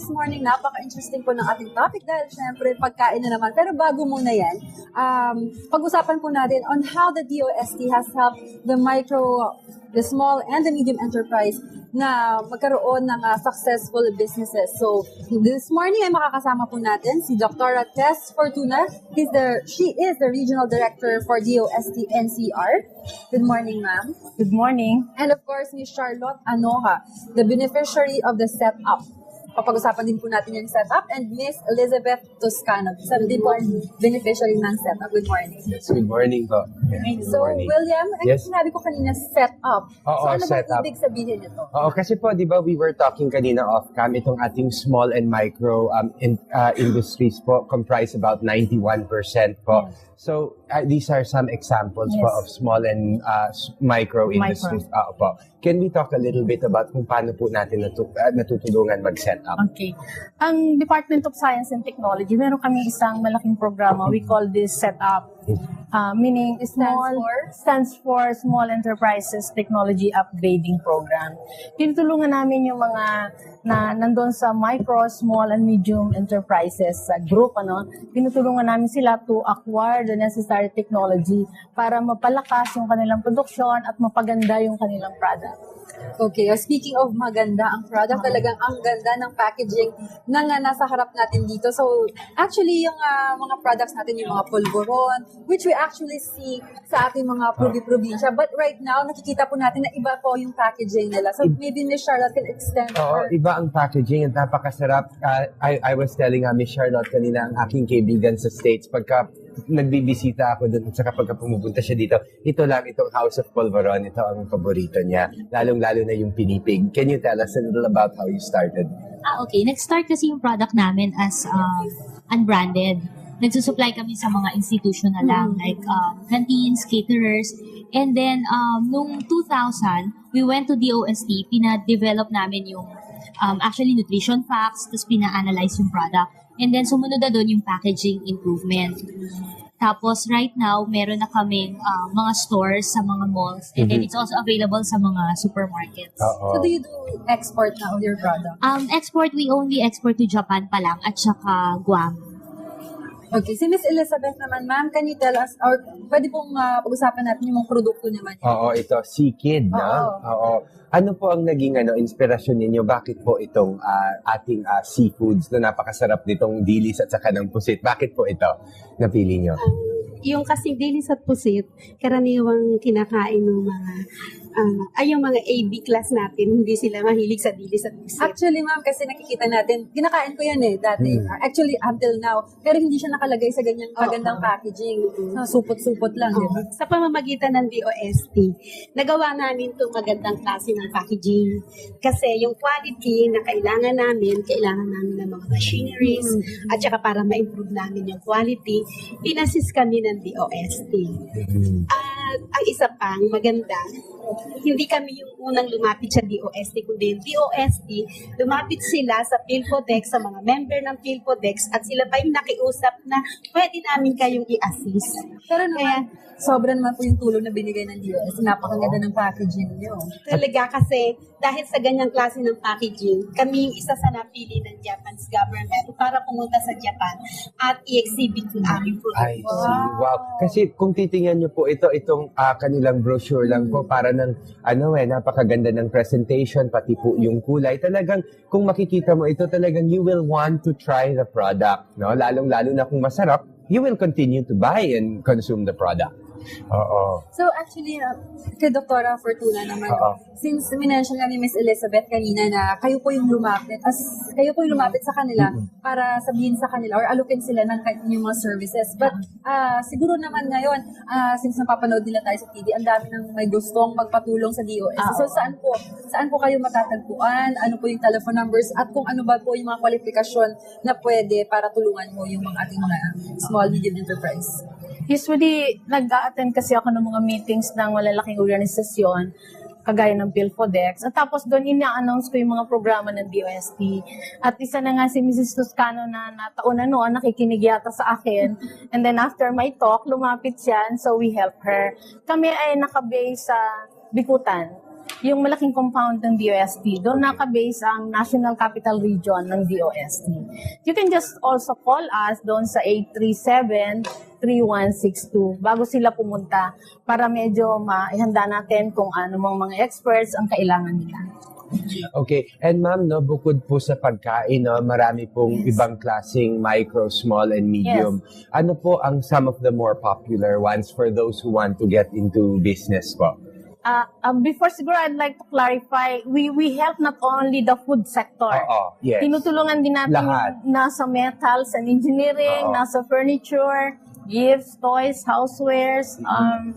this morning, napaka-interesting po ng ating topic dahil syempre pagkain na naman. Pero bago muna yan, pag-usapan po natin on how the DOST has helped the small and the medium enterprise na magkaroon ng successful businesses. So, this morning ay makakasama po natin si Dr. Tess Fortuna. She is the Regional Director for DOST NCR. Good morning, ma'am. Good morning. And of course, Ms. Charlotte Anoja, the beneficiary of the setup. Papag-usapan din po natin yung setup. And Ms. Elizabeth Toscano, isa din po ang beneficiary ng setup. Good morning. Yes, good morning po. Yes, So, William, Yes. sinabi ko kanina setup. Oo, So, ano ba setup. ibig sabihin nito? Oo, kasi po, di ba, we were talking kanina off-cam, itong ating small and micro industries po comprise about 91% po. So, these are some examples po of small and micro industries. Po. Can we talk a little bit about kung paano po natin natutulungan mag-setup? Okay. Ang Department of Science and Technology, meron kami isang malaking programa. We call this setup. Meaning stands for Small Enterprises Technology Upgrading Program. Tinutulungan namin yung mga na nandun sa micro, small, and medium enterprises group. Tinutulungan namin sila to acquire the necessary technology para mapalakas yung kanilang produksyon at mapaganda yung kanilang product. Okay, speaking of maganda ang product, talagang ang ganda ng packaging na nasa harap natin dito. So, actually, yung mga products natin, yung mga pulveron, which we actually see sa ating mga probinsya. But right now, nakikita po natin na iba po yung packaging nila. So, maybe Ms. Charlotte can extend. Iba ang packaging at napakasarap. I was telling Ms. Charlotte kanina, ang aking kaibigan sa States, pagka nagbibisita ako doon at saka pagka pumupunta siya dito, itong House of Polvoron, ito ang paborito niya. Lalong-lalo na yung pinipig. Can you tell us a little about how you started? Okay. Nag-start kasi yung product namin as unbranded. Nagsusupply kami sa mga institution na lang, like canteens, caterers. And then, nung 2000, we went to DOST, pina-develop namin yung actually nutrition facts, tapos pina-analyze yung product. And then, sumunod na doon yung packaging improvement. Tapos, right now, meron na kaming mga stores sa mga malls. And then, it's also available sa mga supermarkets. So, do you do export na of your product? We only export to Japan pa lang at saka Guam. Okay, si Ms. Elizabeth naman, ma'am, can you tell us, or pwede pong pag-usapan natin yung mga produkto naman? Oo, ito, Seakid, na? Oo. Ano po ang naging inspirasyon ninyo? Bakit po itong ating seafoods na napakasarap nitong dilis at saka ng pusit? Bakit po ito napili nyo? Yung kasing dilis at pusit, karaniwang kinakain ng mga yung mga AB class natin, hindi sila mahilig sa dilis at pusit. Actually, ma'am, kasi nakikita natin, kinakain ko yan dati. Actually, until now. Pero hindi siya nakalagay sa ganyang magandang packaging. Supot-supot lang, di ba? Sa pamamagitan ng DOST, nagawa namin itong magandang klase ng packaging. Kasi yung quality na kailangan namin ng mga machineries, at saka para ma-improve namin yung quality, inassist kami ng DOST. At ang isa pang maganda, hindi kami yung unang lumapit sa DOST, kundi yung DOST, lumapit sila sa PhilPodex, sa mga member ng PhilPodex, at sila pa yung nakiusap na pwede namin kayong i-assist. Pero naman, sobrang naman po yung tulong na binigay ng DOST. Napakaganda ng packaging nyo. Talaga kasi, dahil sa ganyang klase ng packaging, kami yung isa sa napili ng Japan's government para pumunta sa Japan at i-exhibit yung aming I produkto. see. Wow. Kasi kung titingnan nyo po itong kanilang brochure lang po para ng napakaganda ng presentation, pati po yung kulay. Talagang kung makikita mo ito, talagang you will want to try the product, no? Lalong-lalo na kung masarap, you will continue to buy and consume the product. Oo. So actually, kay Dr. Fortuna naman, since minention nga ni Ms. Elizabeth kanina na kayo po yung lumapit sa kanila para sabihin sa kanila or alukin sila ng kanyang mga services. But siguro naman ngayon, since napapanood nila tayo sa TV, ang dami nang may gustong magpatulong sa DOS. So saan po kayo matatagpuan? Ano po yung telephone numbers? At kung ano ba po yung mga kwalifikasyon na pwede para tulungan mo yung mga ating mga small medium enterprise? Usually, nag-a-attend kasi ako ng mga meetings ng malalaking organisasyon, kagaya ng PhilPodex. At tapos doon, ina-announce ko yung mga programa ng DOST. At isa na nga si Mrs. Toscano na nataon na noon, nakikinig yata sa akin. And then after my talk, lumapit siya, and so we help her. Kami ay nakabase sa Bikutan. yung malaking compound ng DOST. Doon nakabase ang National Capital Region ng DOST. You can just also call us doon sa 837-3162 bago sila pumunta para medyo maihanda natin kung ano mga experts ang kailangan nila. Okay. And ma'am, no, bukod po sa pagkain, no, marami pong ibang klaseng micro, small, and medium. Ano po ang some of the more popular ones for those who want to get into business po? Before siguro, I'd like to clarify, we help not only the food sector. Yes. Tinutulungan din natin Lahat. yung nasa metals and engineering, nasa furniture, gifts, toys, housewares,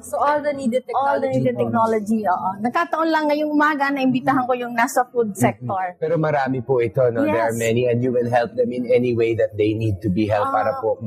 So all the needed technology. all the needed technology. Nagkataon lang ngayong umaga na imbitahan ko yung nasa food sector. Pero marami po ito, no? There are Yes. many, and you will help them in any way that they need to be helped para po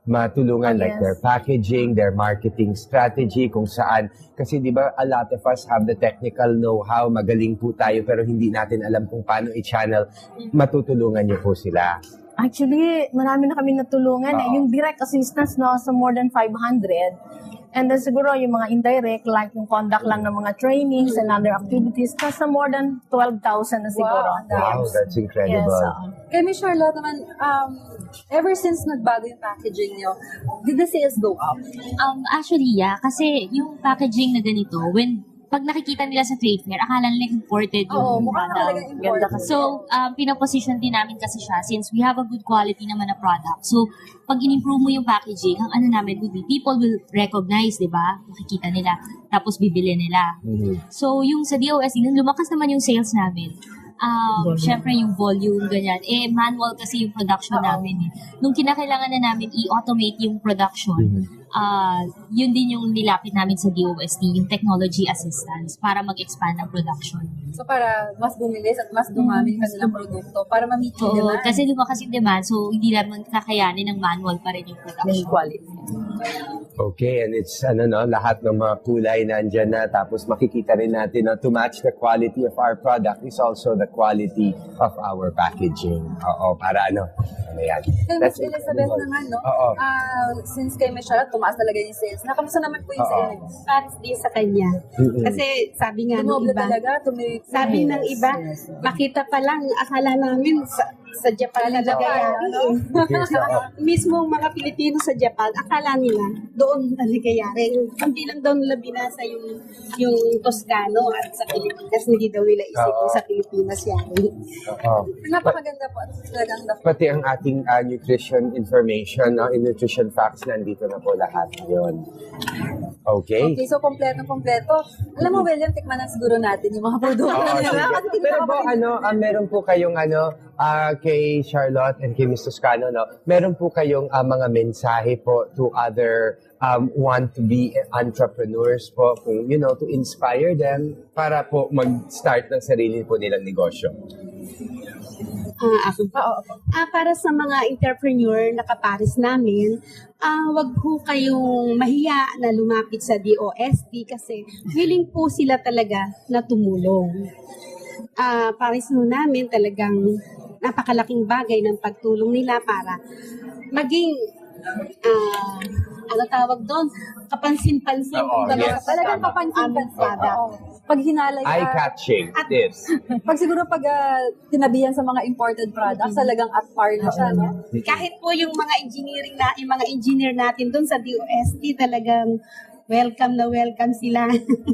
matulungan, like Yes. their packaging, their marketing strategy, kung saan. Kasi di ba, a lot of us have the technical know-how, magaling po tayo, pero hindi natin alam kung paano i-channel. Matutulungan niyo po sila. Actually, marami na kami natulungan. Yung direct assistance sa more than 500. And then siguro yung mga indirect, like yung conduct lang ng mga trainings and other activities, nasa more than 12,000 na siguro. Wow, that's incredible. Yes, Kay Miss Charlotte naman, ever since nagbago yung packaging niyo, did the sales go up? Actually, yeah. Kasi yung packaging na ganito, pag nakikita nila sa trade fair, akala nila imported Oo, yung mukhang product. talagang imported. So, pinaposition din namin kasi siya since we have a good quality naman na product. So, pag in-improve mo yung packaging, ang ano namin would be, people will recognize, di ba? Makikita nila. Tapos bibili nila. So, yung sa DOST, nung lumakas naman yung sales namin, syempre yung volume, ganyan. Manual kasi yung production namin. Nung kinakailangan na namin i-automate yung production, yun din yung nilapit namin sa DOST, yung technology assistance para mag-expand ang production. So para mas bumilis at mas dumami yung kanilang produkto para ma-meet yung Oo, demand. kasi lumakas yung demand, so hindi naman kakayanin ng manual pa rin yung production. quality. Okay, and it's lahat ng mga kulay nandyan na, tapos makikita rin natin na to match the quality of our product is also the quality of our packaging. Para yan. Kay Miss Elizabeth incredible. naman, no? Oo. Since kay Miss Charlotte, tumaas talaga yung sales. Nakamusta naman po yung sales? Pares din sa kanya. Kasi sabi nga ng Tumoble iba, talaga, sabi ng iba, makita pa lang, akala namin sa Japan na nagyayari. Mismo mga Pilipino sa Japan, akala nila doon na nagyayari. Hindi lang daw nila binasa yung Toscano at sa Pilipinas. Hindi daw nila isip kung sa Pilipinas yan. Napakaganda po. At talagang Pati ang ating nutrition information, in nutrition facts, nandito na po lahat ngayon. Okay. Okay, so kompleto. Alam mo, William, tikman na siguro natin yung mga produkto nila. Kasi hindi Pero pa po, meron po kayong kay Charlotte and kay Mr. Toscano, meron po kayong mga mensahe po to other want to be entrepreneurs po, kung, to inspire them para po mag-start ng sarili po nilang negosyo. Para sa mga entrepreneur na kapares namin, wag po kayong mahiya na lumapit sa DOST kasi willing po sila talaga na tumulong. Pares po namin talagang napakalaking bagay ng pagtulong nila para maging tawag doon? Kapansin-pansin. Yes. Talagang kapansin-pansin. Pag hinalay Eye-catching. Yes. pag siguro tinabihan sa mga imported products, talagang at par na siya, no? Kahit po yung mga engineer natin doon sa DOST, talagang welcome na welcome sila.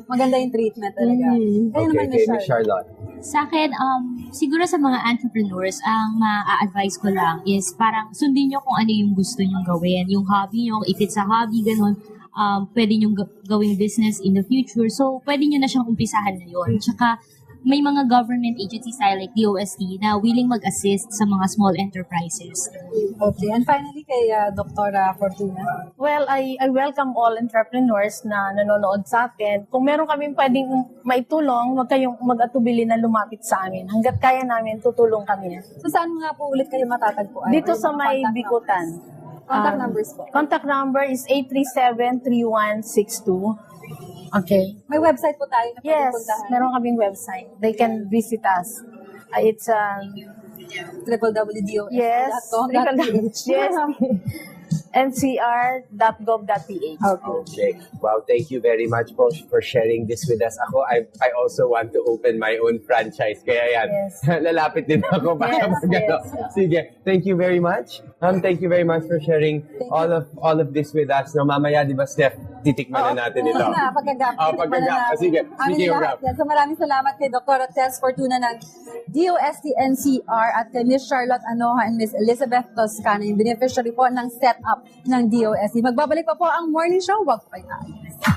Maganda yung treatment talaga. Kaya Okay, naman, kay Miss Miss Charlotte. Charlotte. Sa akin, siguro sa mga entrepreneurs, ang ma-advise ko lang is parang sundin nyo kung ano yung gusto nyong gawin. Yung hobby nyo, if it's a hobby, ganun, pwede nyong gawing business in the future. So, pwede nyo na siyang umpisahan na yun. Tsaka, may mga government agencies like DOST na willing mag-assist sa mga small enterprises. Okay, and finally kay Dr. Fortuna. Well, I welcome all entrepreneurs na nanonood sa atin. Kung meron kaming pwedeng maitulong, huwag kayong mag-atubili na lumapit sa amin. Hanggat kaya namin, tutulong kami. So saan nga po ulit kayo matatagpuan? Dito Or sa yung may contact Bikutan. numbers? Contact numbers po. Contact number is 837-3162. Okay. May website po tayo na pwede Yes, puntahan. meron kaming website. They can visit us. It's www.dos.com.ph. yes. Yes. ncr.gov.ph. Okay. Wow, thank you very much po for sharing this with us. I also want to open my own franchise. Kaya yan, Yes. lalapit din ako para Yes, magano. Sige, thank you very much. Thank you very much for sharing all of this with us. No, mamaya, di ba, Steph, titikman na natin ito. Oo nga, pagkagap. Pagkagap. Sige, speaking of gap. So maraming salamat kay Dr. Tess Fortuna ng DOST-NCR at kay Miss Charlotte Anoja and Miss Elizabeth Toscana, yung beneficiary po ng setup ng DOST. Magbabalik pa po ang morning show. Huwag po kayo aalis.